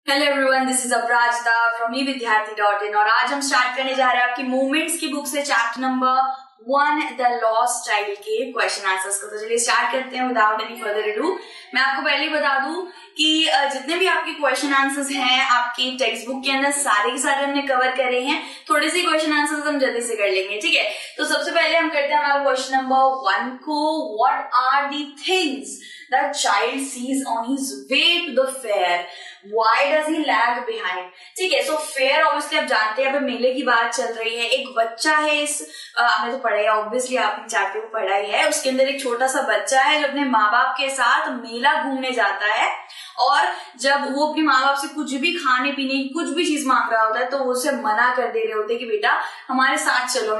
Hello everyone, this is Aparajita from विद्यार्थी.in और आज हम स्टार्ट करने जा रहे हैं आपकी मूवमेंट्स की बुक से chapter number 1 the lost child के क्वेश्चन आंसर्स को। तो चलिए स्टार्ट करते हैं विदाउट एनी फर्दर अडू। मैं आपको पहले ही बता दूं कि जितने भी आपके क्वेश्चन आंसर्स हैं आपकी टेक्स्ट बुक के अंदर सारे के सारे हमने कवर करे हैं। थोड़े से क्वेश्चन आंसर्स हम जल्दी से कर लेंगे, ठीक है। तो सबसे पहले हम करते हैं हमारा क्वेश्चन नंबर 1 को। What are the things the child sees on his way to the fair? Why does he lag behind? ठीक है, सो फेयर ऑब्वियसली आप जानते हैं, अब मेले की बात चल रही है। एक बच्चा है, इस आपने तो पढ़ा है ऑब्वियसली, आपने चैप्टर को पढ़ा ही है। उसके अंदर एक छोटा सा बच्चा है जो अपने माँ बाप के साथ मेला घूमने जाता है और जब वो अपने माँ बाप से कुछ भी खाने पीने की कुछ भी चीज मांग रहा होता है तो वो उसे मना कर दे रहे होते हैं कि बेटा हमारे साथ चलो,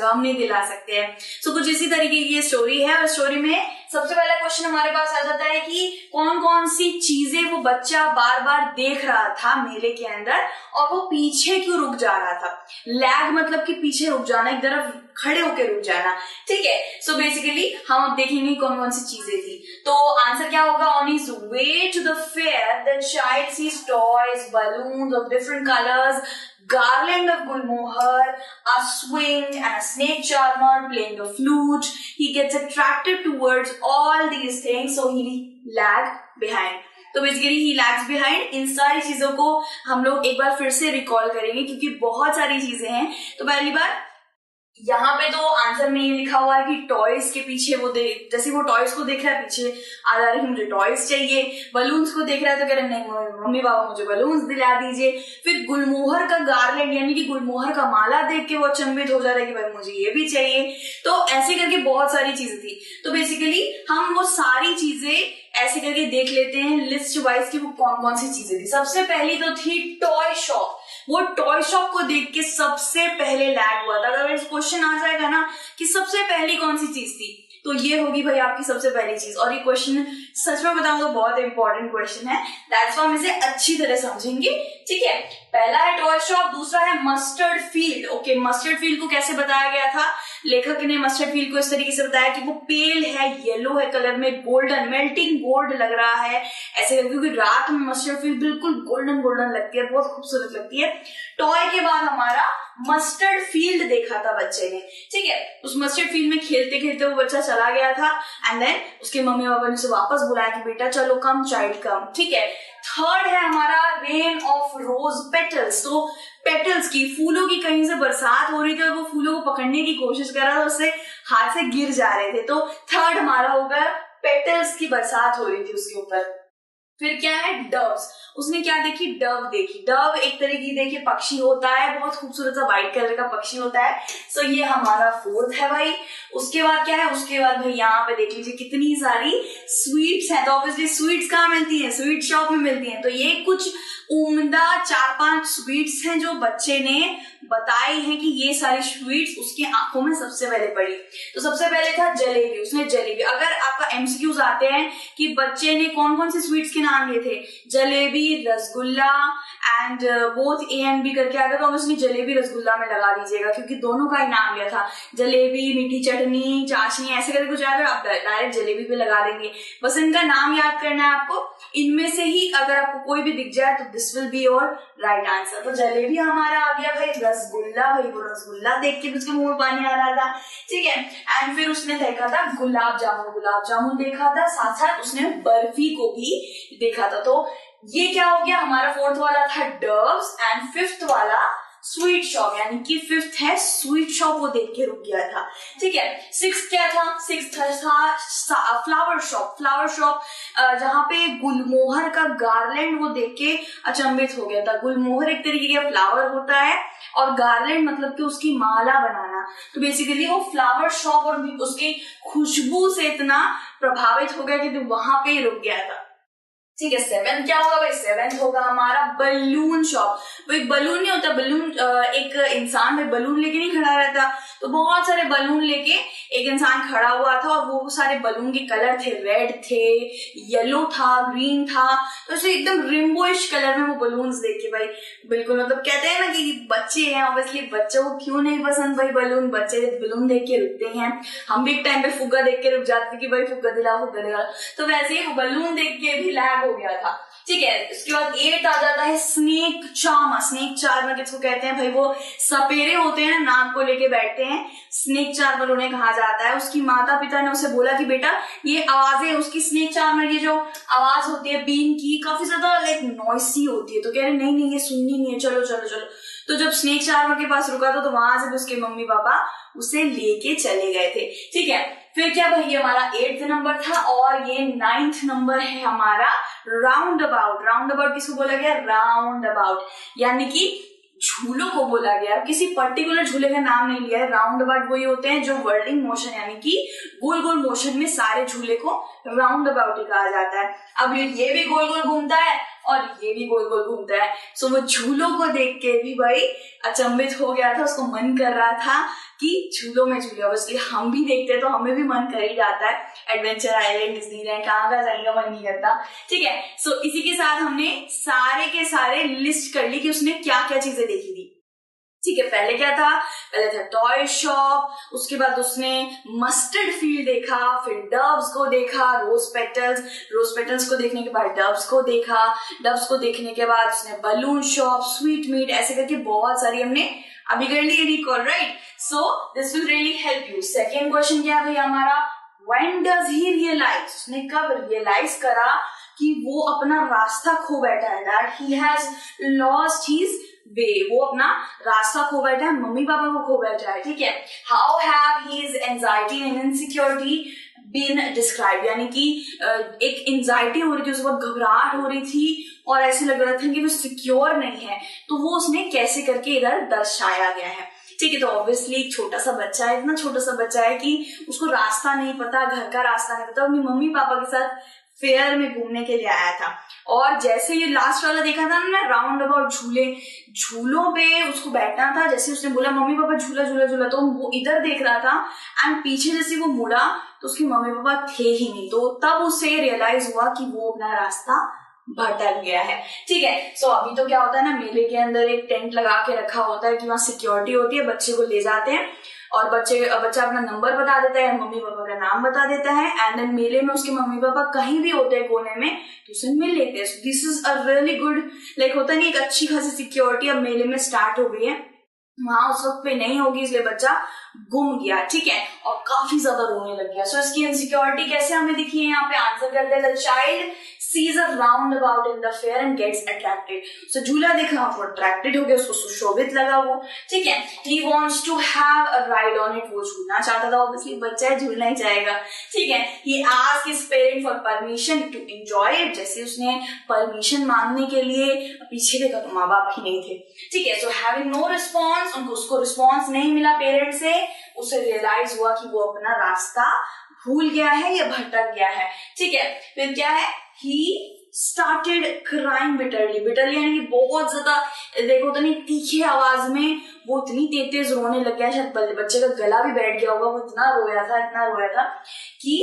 हम नहीं दिला सकते हैं। सो कुछ इसी तरीके की ये स्टोरी है और स्टोरी में सबसे पहला क्वेश्चन हमारे पास आ जाता है कि कौन कौन सी चीजें वो बच्चा बार बार देख रहा था मेले के अंदर और वो पीछे क्यों रुक जा रहा था। लैग मतलब कि पीछे रुक जाना, एक तरफ खड़े होकर रुक जाना, ठीक है। सो बेसिकली हम अब देखेंगे कौन कौन सी चीजें थी। तो आंसर क्या होगा? On his way to the fair the child sees toys, balloons of different colours, garland of gulmohar, a swing and a snake charmer, playing the flute. He gets attracted towards all these things, so he lag behind. तो basically ही lags behind. इन सारी चीजों को हम लोग एक बार फिर से recall करेंगे क्योंकि बहुत सारी चीजें हैं। तो पहली बार यहाँ पे तो आंसर में ये लिखा हुआ है कि टॉयज के पीछे वो जैसे वो टॉयज को देख रहा है पीछे आ जा रही है मुझे टॉयज चाहिए। बलून्स को देख रहा है तो कह रहे नहीं मम्मी पापा मुझे बलून्स दिला दीजिए। फिर गुलमोहर का गार्लैंड यानी कि गुलमोहर का माला देख के वो अचंभित हो जा रहा है कि भाई मुझे ये भी चाहिए। तो ऐसे करके बहुत सारी चीजें थी। तो बेसिकली हम वो सारी चीजें ऐसे करके देख लेते हैं लिस्ट वाइज की वो कौन कौन सी चीजें थी। सबसे पहली तो थी टॉय शॉप। वो टॉय शॉप को देख के सबसे पहले लैग हुआ था। अगर इस क्वेश्चन आ जाएगा ना कि सबसे पहली कौन सी चीज थी तो ये होगी भाई आपकी सबसे पहली चीज। और ये क्वेश्चन सच में बताऊं तो बहुत इंपॉर्टेंट क्वेश्चन है, दैट्स व्हाई हम इसे अच्छी तरह समझेंगे, ठीक है। पहला है टॉय शॉप, दूसरा है mustard field. Okay, mustard field को कैसे बताया गया था? लेखक ने मस्टर्ड फील्ड को इस तरीके से बताया कि वो पेल है, येलो है कलर में, गोल्डन मेल्टिंग गोल्ड लग रहा है ऐसे, क्योंकि रात में मस्टर्ड फील्ड बिल्कुल गोल्डन गोल्डन लगती है, बहुत खूबसूरत लगती है। टॉय के बाद हमारा मस्टर्ड फील्ड देखा था बच्चे ने, ठीक है। उस मस्टर्ड फील्ड में खेलते खेलते वो बच्चा चला गया था एंड देन उसके मम्मी पापा ने उसे वापस बुलाया कि बेटा चलो कम चाइल्ड कम, ठीक है। थर्ड है हमारा रेन ऑफ रोज पेटल्स। तो पेटल्स की, फूलों की कहीं से बरसात हो रही थी और वो फूलों को पकड़ने की कोशिश कर रहा था, उससे हाथ से गिर जा रहे थे। तो थर्ड हमारा होगा पेटल्स की बरसात हो रही थी उसके ऊपर। फिर क्या है? डव्स। उसने क्या देखी? डव देखी। डव एक तरह की देखिए पक्षी होता है, बहुत खूबसूरत सा व्हाइट कलर का पक्षी होता है। सो ये हमारा फोर्थ है भाई। उसके बाद क्या है? उसके बाद भाई यहाँ पे देख लीजिए कितनी सारी स्वीट्स हैं। तो ऑब्वियसली स्वीट्स कहाँ मिलती हैं? स्वीट शॉप में मिलती हैं। तो ये कुछ उम्दा 4-5 स्वीट्स हैं जो बच्चे ने बताई हैं कि ये सारी स्वीट्स उसकी आंखों में सबसे पहले पड़ी। तो सबसे पहले था जलेबी। उसने जलेबी, अगर आपका एमसीक्यूज आते हैं कि बच्चे ने कौन कौन सी स्वीट्स के नाम लिए थे, jalebi, rasgulla and both A and B करके आगे, तो ऑब्वियसली जलेबी रसगुल्ला में लगा दीजिएगा क्योंकि दोनों का ही नाम लिया था। जलेबी, मीठी चटनी, चाशनी ऐसे करके कुछ आएगा आप डायरेक्ट जलेबी पे लगा देंगे। बस इनका नाम याद करना है आपको। इनमें से ही अगर आपको कोई भी दिख जाए तो this will be your right answer. तो जलेबी हमारा आ गया भाई। रसगुल्ला, भाई वो रसगुल्ला देख के उसके मुंह में पानी आ रहा था, ठीक है। एंड फिर उसने देखा था गुलाब जामुन देखा था, साथ साथ उसने बर्फी को भी देखा था। तो ये क्या हो गया? हमारा फोर्थ वाला था डव्स एंड फिफ्थ वाला स्वीट शॉप, यानी कि फिफ्थ है स्वीट शॉप, वो देख के रुक गया था, ठीक है। सिक्स क्या था? सिक्स था फ्लावर शॉप जहाँ पे गुलमोहर का गार्लैंड वो देख के अचंभित हो गया था। गुलमोहर एक तरीके का फ्लावर होता है और गार्लैंड मतलब कि उसकी माला बनाना। तो बेसिकली वो फ्लावर शॉप और उसकी खुशबू से इतना प्रभावित हो गया कि तो वहां पे ही रुक गया था, ठीक है। सेवेंथ क्या होगा भाई? सेवेंथ होगा हमारा बलून शॉप। वो एक बलून नहीं होता, बलून एक इंसान में बलून लेके नहीं खड़ा रहता, तो बहुत सारे बलून लेके एक इंसान खड़ा हुआ था और वो सारे बलून के कलर थे, रेड थे, येलो था, ग्रीन था। तो ऐसे एकदम रेनबोइश कलर में वो बलून्स देख के भाई बिल्कुल, मतलब कहते हैं ना कि बच्चे हैं, ऑब्वियसली बच्चों को क्यों नहीं पसंद भाई बलून। बच्चे बलून देख के रुकते हैं। हम भी एक टाइम पे फुग्गा देख के रुक जाते कि भाई फुग्गा दिला। तो वैसे ही वो बलून देख के भी लैग हो गया था। ठीक है। उसके बाद 8 आ जाता है स्नेक चार्मर। स्नेक चार्मर किसको कहते हैं भाई, वो सपेरे होते हैं नाक को लेके बैठते हैं, स्नेक चार्मर उन्हें कहा जाता है। उसकी माता पिता ने उसे बोला कि बेटा ये आवाजें, उसकी स्नेक चार्मर ये जो आवाज होती है बीन की काफी ज्यादा लाइक नॉइसी होती है, तो कह रहे नहीं नहीं ये सुननी नहीं है, चलो चलो चलो। तो जब स्नेक चार्मर के पास रुका था तो वहां से भी उसके मम्मी पापा उसे लेके चले गए थे। ठीक है, फिर क्या भाई, हमारा 8th नंबर था और ये 9th नंबर है हमारा राउंड अबाउट। राउंड अबाउट किसको बोला गया, राउंड अबाउट, यानी कि झूलों को बोला गया। किसी पर्टिकुलर झूले का नाम नहीं लिया है। राउंड अबाउट वही होते हैं जो वर्लिंग मोशन यानी कि गोल गोल मोशन में सारे झूले को राउंड अबाउट ही कहा जाता है। अब ये भी गोल गोल घूमता है और ये भी गोल गोल घूमता है। सो वो झूलों को देख के भी भाई अचंभित हो गया था, उसको मन कर रहा था कि झूलों में झूले। ऑब्वियसली हम भी देखते हैं तो हमें भी मन कर ही जाता है, एडवेंचर आइलैंड, डिज्नीलैंड, कहाँ जाने का मन नहीं करता। ठीक है, सो इसी के साथ हमने सारे के सारे लिस्ट कर ली कि उसने क्या क्या चीजें देखी थी। ठीक है, पहले क्या था, पहले था टॉय शॉप, उसके बाद उसने मस्टर्ड फील्ड देखा, फिर डव्स को देखा, रोज पेटल्स को देखने के बाद डव्स को देखा, डव्स को देखने के बाद उसने बलून शॉप, स्वीट मीट, ऐसे करके बहुत सारी हमने अभी कर ली recall, right. So this will really help you. Second question क्या है भाई हमारा, व्हेन डज ही रियलाइज, उसने कब रियलाइज करा कि वो अपना रास्ता खो बैठा है, that he has lost his way, वो अपना रास्ता खो बैठा है, मम्मी पापा को खो बैठा है। ठीक है, how have his anxiety and insecurity been describe, यानी कि एक एंजाइटी हो रही थी, उसके बाद घबराहट हो रही थी और ऐसे लग रहा था कि वो सिक्योर नहीं है, तो वो उसने कैसे करके इधर दर्शाया गया है। ठीक है, तो ऑब्वियसली एक छोटा सा बच्चा है, इतना छोटा सा बच्चा है कि उसको रास्ता नहीं पता, घर का रास्ता नहीं पता, अपनी मम्मी पापा के साथ फेयर में घूमने के लिए आया था। और जैसे ये लास्ट वाला देखा था ना, राउंड अबाउट झूले, झूलों पे उसको बैठना था, जैसे उसने बोला मम्मी पापा झूला झूला झूला, तो वो इधर देख रहा था एंड पीछे जैसे वो मुड़ा तो उसके मम्मी पापा थे ही नहीं, तो तब उसे रियलाइज हुआ कि वो अपना रास्ता भटक गया है। ठीक है, सो अभी तो क्या होता है ना, मेले के अंदर एक टेंट लगा के रखा होता है कि वहां सिक्योरिटी होती है, बच्चे को ले जाते हैं और बच्चा अपना नंबर बता देता है, मम्मी पापा का नाम बता देता है, एंड देन मेले में उसके मम्मी पापा कहीं भी होते हैं कोने में तो उसे मिल लेते हैं। This is a really good, like होता नहीं, एक अच्छी खासी सिक्योरिटी अब मेले में स्टार्ट हो गई है, वहां उस वक्त पे नहीं होगी, इसलिए बच्चा गुम गया। ठीक है, और काफी ज्यादा रोने लग गया। सो इसकी इनसिक्योरिटी कैसे हमें दिखी है, यहाँ पे आंसर करते हैं, the child sees a roundabout in the fair and gets attracted. So झूला देखा वो अट्रैक्टेड हो गया, उसको सुशोभित लगा वो। ठीक है, he wants to have a ride on it, वो झूलना चाहता था, ऑब्वियसली बच्चा है झूलना ही चाहेगा। ठीक है, he asked his parent for permission to enjoy it, जैसे उसने परमिशन मांगने के लिए पीछे देखा तो माँ बाप ही नहीं थे। ठीक है, so having no response, उसको रिस्पॉन्स नहीं मिला पेरेंट से, उसे रियलाइज हुआ कि वो अपना रास्ता भूल गया है या भटक गया है। ठीक है, फिर क्या है, he started crying bitterly, यानी कि बहुत ज्यादा, देखो तो नहीं, तीखी आवाज में वो इतनी तेज रोने लग गया, शायद बच्चे का गला भी बैठ गया होगा, वो इतना रोया था कि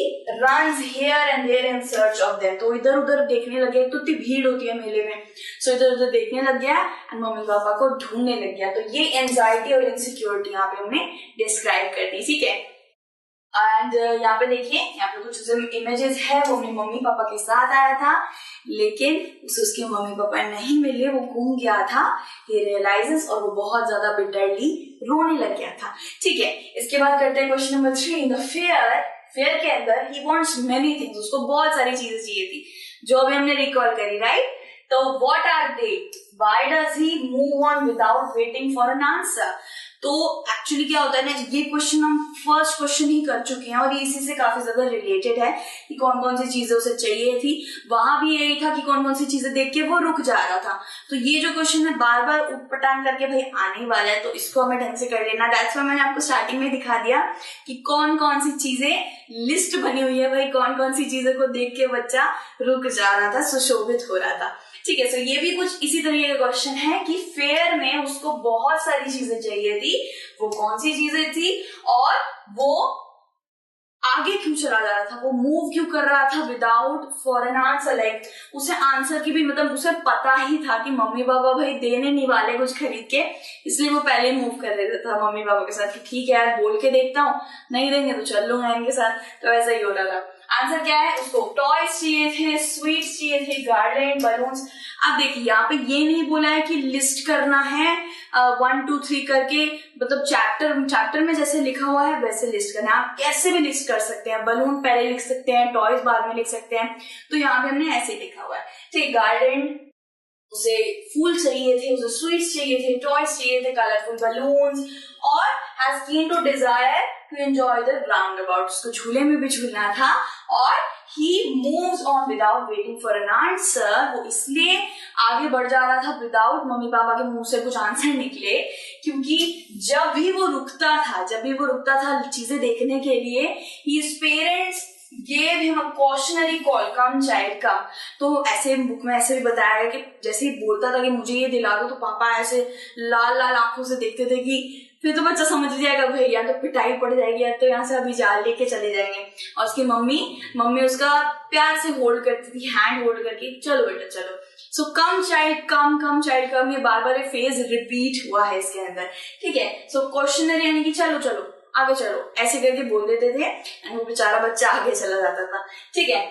runs here and there in search of them, तो इधर उधर देखने लग गया, तो इतनी भीड़ होती है मेले में, सो इधर उधर देखने लग गया एंड मम्मी पापा को ढूंढने लग गया। तो ये एंजाइटी और इनसिक्योरिटी यहाँ पे हमने डिस्क्राइब कर दी। ठीक है, एंड यहाँ पे देखिए, यहाँ पे कुछ इमेजेस है, वो अपने मम्मी पापा के साथ आया था लेकिन उसे उसके मम्मी पापा नहीं मिले, वो गुम गया था, he realizes, और वो बहुत ज्यादा बिटरली रोने लग गया था। ठीक है, इसके बाद करते हैं question number 3। In the fair के अंदर he wants many things, उसको बहुत सारी चीजें चाहिए थी जो अभी हमने रिकॉल करी, राइट। तो what are they? Why does he move on without waiting for an answer? तो एक्चुअली क्या होता है ना, ये क्वेश्चन हम फर्स्ट क्वेश्चन ही कर चुके हैं और ये इसी से काफी ज्यादा रिलेटेड है कि कौन कौन सी चीजें उसे चाहिए थी। वहां भी यही था कि कौन कौन सी चीजें देख के वो रुक जा रहा था। तो ये जो क्वेश्चन है बार बार उटपटांग करके भाई आने वाला है, तो इसको हमें ढंग से कर लेना। दैट्स व्हाई मैंने आपको स्टार्टिंग में दिखा दिया कि कौन कौन सी चीजें लिस्ट बनी हुई है, भाई कौन कौन सी चीजों को देख के बच्चा रुक जा रहा था, सुशोभित हो रहा था। ठीक है, सो ये भी कुछ इसी तरीके का क्वेश्चन है कि फेयर में उसको बहुत सारी चीजें चाहिए थी, वो कौन सी चीजें थी और वो आगे क्यों चला जा रहा था, वो मूव क्यों कर रहा था without for an answer. Like उसे आंसर की भी मतलब उसे पता ही था कि मम्मी पापा भाई देने नहीं वाले कुछ खरीद के, इसलिए वो पहले मूव कर रहे था मम्मी पापा के साथ कि ठीक है यार बोल के देखता हूँ, नहीं देंगे तो चल लूंगा इनके साथ, तो ऐसा ही हो रहा था। आंसर क्या है, उसको टॉयज चाहिए थे, स्वीट्स चाहिए थे, गार्डन, बलून्स। अब देखिए यहाँ पे ये नहीं बोला है कि लिस्ट करना है 1 2 3 करके, मतलब चैप्टर में जैसे लिखा हुआ है वैसे लिस्ट करना है। आप कैसे भी लिस्ट कर सकते हैं, बलून पहले लिख सकते हैं, टॉयज बाद में लिख सकते हैं, तो यहाँ पे हमने ऐसे लिखा हुआ है। ठीक, गार्डन, उसे फूल चाहिए थे, उसे स्वीट्स चाहिए थे, टॉयज चाहिए थे, कलरफुल बलून्स, और has keen to desire to enjoy the roundabout, उसको झूले में भी झूलना था, और he moves on without waiting for an answer, वो इसलिए आगे बढ़ जा रहा था विदाउट मम्मी पापा के मुंह से कुछ आंसर निकले, क्योंकि जब भी वो रुकता था चीजें देखने के लिए, his parents gave him a cautionary call, come child come। तो ऐसे बुक में ऐसे भी बताया गया कि जैसे ही बोलता था कि मुझे ये दिला दो, तो पापा ऐसे लाल लाल आंखों से देखते थे कि फिर तो बच्चा समझ जाएगा भाई या तो पिटाई पड़ जाएगी या तो यहाँ से अभी जाल लेके चले जाएंगे। और उसकी मम्मी उसका प्यार से होल्ड करती थी, हैंड होल्ड करके, चलो बेटा चलो। सो कम चाइल्ड कम चाइल्ड कम, ये बार बार फेज रिपीट हुआ है इसके अंदर। ठीक है, सो क्वेश्चनरी यानी कि चलो चलो आगे चलो, ऐसे करके बोल देते थे, एंड वो बेचारा बच्चा आगे चला जाता था। ठीक है,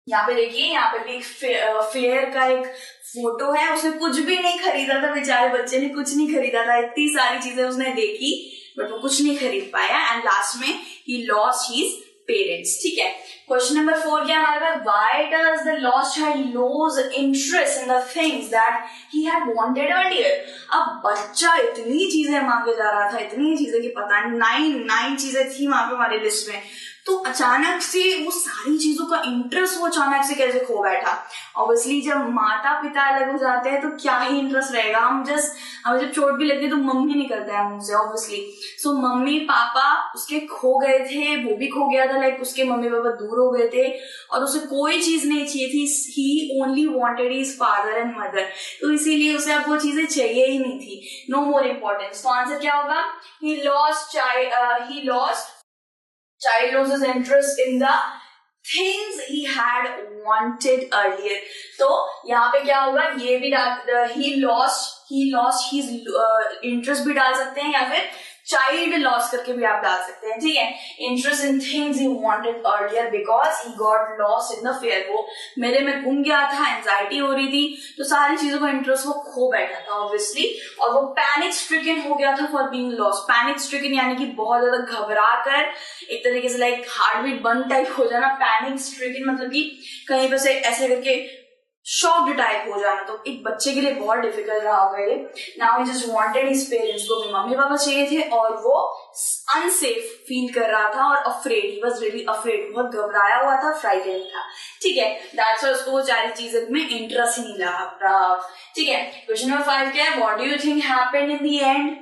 यहाँ पे देखिए, यहाँ पे भी फेयर का एक फोटो है, उसने कुछ भी नहीं खरीदा था, बेचारे बच्चे ने कुछ नहीं खरीदा था, इतनी सारी चीजें उसने देखी बट वो कुछ नहीं खरीद पाया, एंड लास्ट में ही लॉस्ट हिज पेरेंट्स। ठीक है, क्वेश्चन नंबर 4 क्या हमारे पास, why does the lost child lose interest in the things that he had wanted earlier. अब बच्चा इतनी चीजें मांगे जा रहा था, इतनी चीजें की पता नहीं 9 चीजें थी वहां पे हमारी लिस्ट में, तो अचानक से वो सारी चीजों का इंटरेस्ट वो अचानक से कैसे खो बैठा। ऑब्वियसली जब माता पिता अलग हो जाते हैं तो क्या ही इंटरेस्ट रहेगा, हमें जब चोट भी लगती है तो मम्मी निकलता है मुंह से ऑब्वियसली। सो मम्मी पापा उसके खो गए थे, वो भी खो गया था, लाइक उसके मम्मी पापा दूर हो गए थे और उसे कोई चीज नहीं चाहिए थी, he only wanted his father and mother, तो इसीलिए उसे अब वो चीजें चाहिए ही नहीं थी, नो मोर इम्पोर्टेंस। तो आंसर क्या होगा, he lost child loses interest in the things he had wanted earlier। तो यहाँ पे क्या होगा, ये भी he lost his interest भी डाल सकते हैं, या फिर चाइल्ड लॉस करके भी आप डाल सकते हैं। ठीक है, interest in things he wanted earlier because he got lost in the fair, वो मेरे में गुम गया था, एंजाइटी हो रही थी, तो सारी चीजों का इंटरेस्ट वो खो बैठा था ऑब्वियसली, और वो पैनिक स्ट्रिकन हो गया था for being lost. Panic stricken यानी कि बहुत ज्यादा घबरा कर, एक तरीके से लाइक हार्ट बीट बंद टाइप हो जाना। पैनिक स्ट्रिकन मतलब कि कहीं पर से ऐसे करके शॉक्ड टाइप हो जाना, तो एक बच्चे के लिए बहुत डिफिकल्ट रहा होगा ये। Now he just wanted his parents, को भी मम्मी पापा चाहिए थे, और वो अनसेफ फील कर रहा था और afraid, he was really afraid, बहुत घबराया हुआ था, फ्राइटेंड था। ठीक है, दैट्स व्हाई उसको वो सारी चीजें में इंटरेस्ट ही नहीं रहा। ठीक है, क्वेश्चन नंबर 5 क्या है, what do you think happened in the end.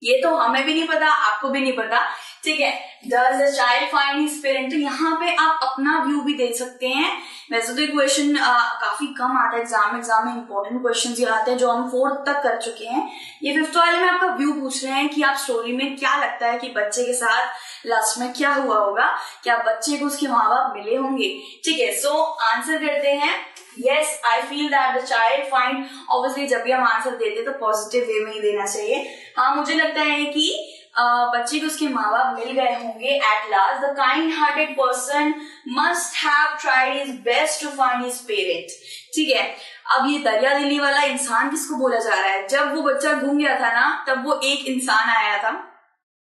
ये तो हमें भी नहीं पता, आपको भी नहीं पता। ठीक है, does the child find his parent, तो यहाँ पे आप अपना व्यू भी दे सकते हैं। वैसे तो ये क्वेश्चन काफी कम आता है एग्जाम में, इंपॉर्टेंट क्वेश्चन ये आते हैं जो हम 4th तक कर चुके हैं। ये 5th वाले में आपका व्यू पूछ रहे हैं कि आप स्टोरी में क्या लगता है कि बच्चे के साथ लास्ट में क्या हुआ होगा, क्या बच्चे को उसके माँ बाप मिले होंगे। ठीक है, सो आंसर करते हैं, Yes, I feel that the child find, obviously जब भी हम आंसर देते तो पॉजिटिव वे में ही देना चाहिए। हाँ, मुझे लगता है कि बच्चे को उसके माँ बाप मिल गए होंगे at last. The kind hearted person must have tried his best to find his parent. ठीक है, अब ये दरिया दिली वाला इंसान किसको बोला जा रहा है, जब वो बच्चा घूम गया था ना, तब वो एक इंसान आया था,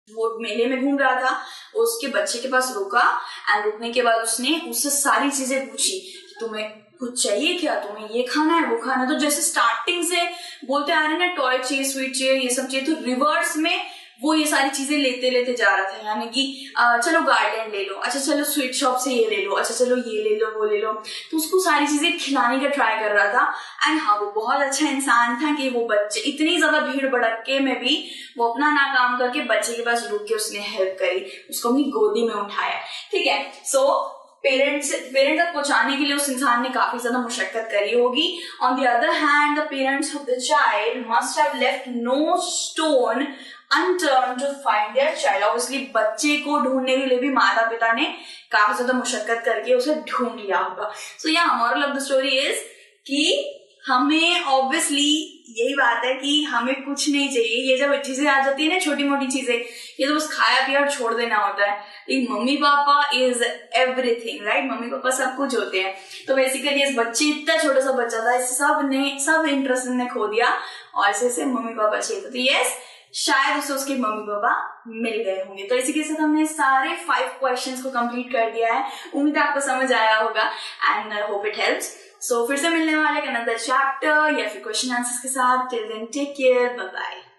वो मेले में घूम रहा था, उसके बच्चे के पास रुका, एंड रुकने के बाद उसने उससे सारी चीजें पूछी, तुम्हें कुछ चाहिए क्या, तुम्हें ये खाना है वो खाना है। तो जैसे स्टार्टिंग से बोलते आ रहे हैं ना, टॉय चाहिए, स्वीट चाहिए, ये सब चाहिए, तो रिवर्स में वो ये सारी चीजें लेते लेते जा रहा था, यानी कि चलो गार्डन ले लो, अच्छा चलो स्वीट शॉप से ये ले लो, अच्छा चलो ये ले लो वो ले लो, तो उसको सारी चीजें खिलाने का ट्राई कर रहा था। एंड हाँ, वो बहुत अच्छा इंसान था कि वो बच्चे इतनी ज्यादा भीड़ भड़के में भी वो अपना ना काम करके बच्चे के पास रुक के उसने हेल्प करी, उसको अपनी गोदी में उठाया। ठीक है, सो पेरेंट्स तक पहुंचाने के लिए उस इंसान ने काफी ज्यादा मुशक्कत करी होगी। On the other hand, the parents of the child must have left no stone unturned to find their child। Obviously बच्चे को ढूंढने के लिए भी माता पिता ने काफी ज्यादा मुशक्कत करके उसे ढूंढ लिया होगा। सो या moral of the story is कि हमें ऑब्वियसली यही बात है कि हमें कुछ नहीं चाहिए, ये जब चीजें आ जाती है ना, छोटी मोटी चीजें, ये तो बस खाया पिया और छोड़ देना होता है। लेकिन mummy papa is everything, right? Mummy papa सब कुछ होते हैं। तो बेसिकली इस बच्चे, इतना छोटा सा बच्चा था, इस सब इंटरेस्ट ने खो दिया और इसे मम्मी पापा चाहिए। तो यस, शायद उसे उसके मम्मी पापा मिल गए होंगे। तो इसी के साथ हमने सारे 5 क्वेश्चंस को कंप्लीट कर दिया है। उम्मीद है आपको समझ आया होगा एंड होप इट हेल्प्स। सो फिर से मिलने वाले अनदर चैप्टर या फिर क्वेश्चन आंसर्स के साथ। Till then take care, bye bye.